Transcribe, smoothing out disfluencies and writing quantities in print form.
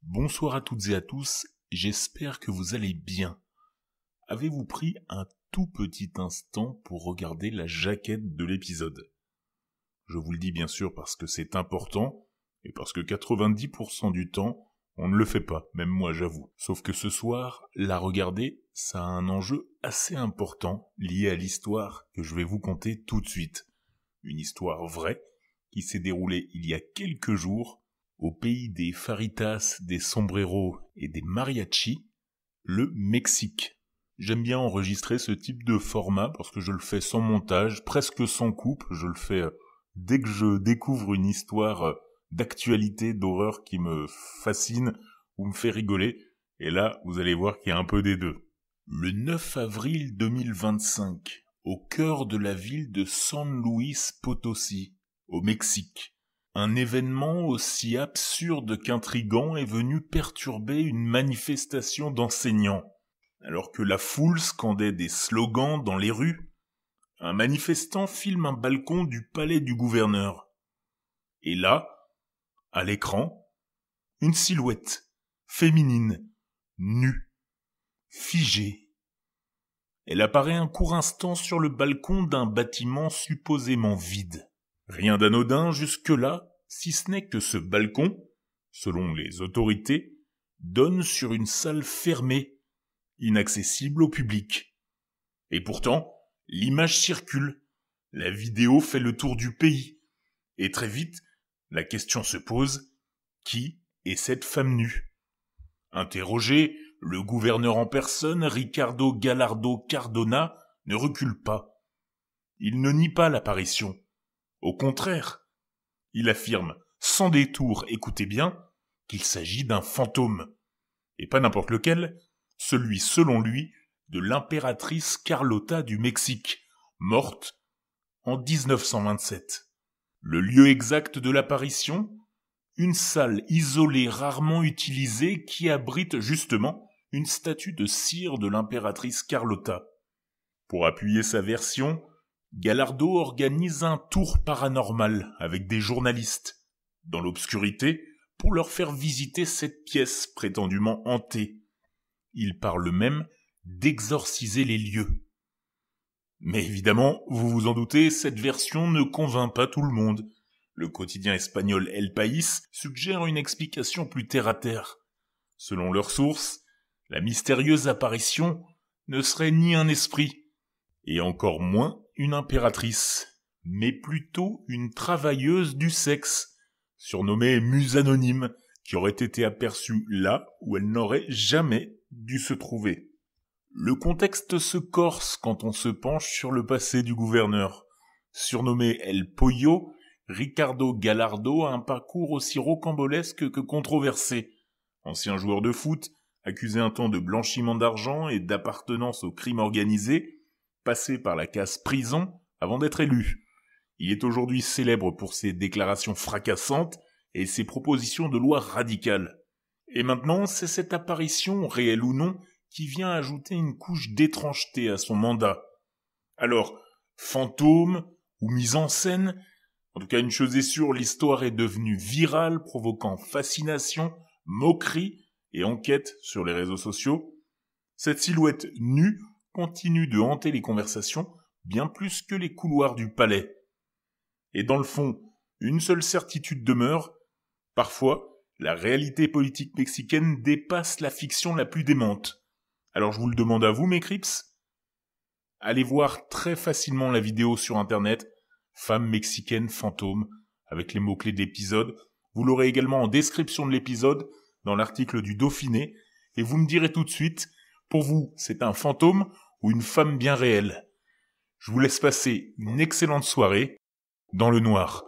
Bonsoir à toutes et à tous, j'espère que vous allez bien. Avez-vous pris un tout petit instant pour regarder la jaquette de l'épisode? Je vous le dis bien sûr parce que c'est important, et parce que 90% du temps, on ne le fait pas, même moi j'avoue. Sauf que ce soir, la regarder, ça a un enjeu assez important lié à l'histoire que je vais vous conter tout de suite. Une histoire vraie, qui s'est déroulée il y a quelques jours, au pays des faritas, des sombreros et des mariachis, le Mexique. J'aime bien enregistrer ce type de format parce que je le fais sans montage, presque sans coupe, je le fais dès que je découvre une histoire d'actualité, d'horreur qui me fascine ou me fait rigoler, et là, vous allez voir qu'il y a un peu des deux. Le 9 avril 2025, au cœur de la ville de San Luis Potosí, au Mexique, un événement aussi absurde qu'intrigant est venu perturber une manifestation d'enseignants. Alors que la foule scandait des slogans dans les rues, un manifestant filme un balcon du palais du gouverneur. Et là, à l'écran, une silhouette féminine, nue, figée. Elle apparaît un court instant sur le balcon d'un bâtiment supposément vide. Rien d'anodin jusque-là, si ce n'est que ce balcon, selon les autorités, donne sur une salle fermée, inaccessible au public. Et pourtant, l'image circule, la vidéo fait le tour du pays, et très vite, la question se pose, qui est cette femme nue? Interrogé, le gouverneur en personne, Ricardo Gallardo Cardona, ne recule pas. Il ne nie pas l'apparition. Au contraire, il affirme, sans détour, écoutez bien, qu'il s'agit d'un fantôme. Et pas n'importe lequel, celui, selon lui, de l'impératrice Carlota du Mexique, morte en 1927. Le lieu exact de l'apparition? Une salle isolée rarement utilisée qui abrite justement une statue de cire de l'impératrice Carlota. Pour appuyer sa version, Gallardo organise un tour paranormal avec des journalistes, dans l'obscurité, pour leur faire visiter cette pièce prétendument hantée. Il parle même d'exorciser les lieux. Mais évidemment, vous vous en doutez, cette version ne convainc pas tout le monde. Le quotidien espagnol El País suggère une explication plus terre-à-terre. Selon leurs sources, la mystérieuse apparition ne serait ni un esprit, et encore moins une impératrice, mais plutôt une travailleuse du sexe, surnommée Muse Anonyme, qui aurait été aperçue là où elle n'aurait jamais dû se trouver. Le contexte se corse quand on se penche sur le passé du gouverneur. Surnommé El Pollo, Ricardo Gallardo a un parcours aussi rocambolesque que controversé. Ancien joueur de foot, accusé un temps de blanchiment d'argent et d'appartenance au crime organisé, passé par la case prison avant d'être élu. Il est aujourd'hui célèbre pour ses déclarations fracassantes et ses propositions de loi radicales. Et maintenant, c'est cette apparition, réelle ou non, qui vient ajouter une couche d'étrangeté à son mandat. Alors, fantôme ou mise en scène, en tout cas une chose est sûre, l'histoire est devenue virale, provoquant fascination, moquerie et enquête sur les réseaux sociaux. Cette silhouette nue continue de hanter les conversations bien plus que les couloirs du palais. Et dans le fond, une seule certitude demeure, parfois, la réalité politique mexicaine dépasse la fiction la plus démente. Alors je vous le demande à vous, mes crips. Allez voir très facilement la vidéo sur internet, femme mexicaine fantôme, avec les mots-clés de l'épisode. Vous l'aurez également en description de l'épisode, dans l'article du Dauphiné, et vous me direz tout de suite, pour vous, c'est un fantôme ou une femme bien réelle? Je vous laisse passer une excellente soirée dans le noir.